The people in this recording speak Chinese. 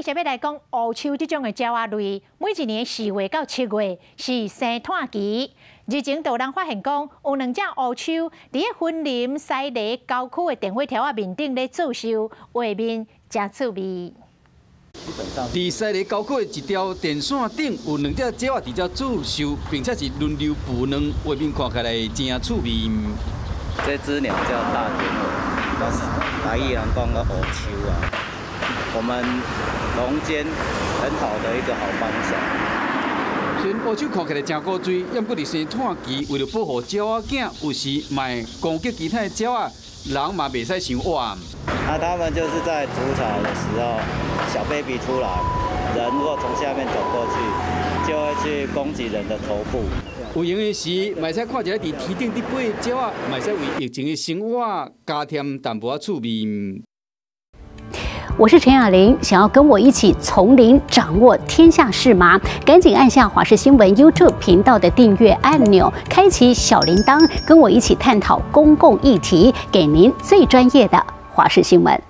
接要来讲乌秋这种的鸟仔类，每一年4月到7月是生炭期。日前就有人发现讲，有2只乌秋伫个森林西犁郊区的电火条仔面顶咧做秀，画面真趣味。伫西犁郊区的一条电线顶，有2只鸟仔伫遮做秀，并且是轮流孵卵，画面看起来真趣味。这只鸟叫大田尾，台语人讲个乌秋啊。 我们农间很好的一个好帮手。虽然乌秋看起来真古锥，要不过伫生炭期，为了保护鸟仔囝，有时卖攻击其他的鸟仔，人嘛袂使伤晚。他们就是在筑巢的时候，小 baby 出来，人如果从下面走过去，就会去攻击人的头部。有闲的时，嘛会使看一下伫天顶伫飞的鸟仔，嘛会使为疫情的生活加添淡薄仔趣味。 我是陈雅玲，想要跟我一起从零掌握天下事吗？赶紧按下华视新闻 YouTube 频道的订阅按钮，开启小铃铛，跟我一起探讨公共议题，给您最专业的华视新闻。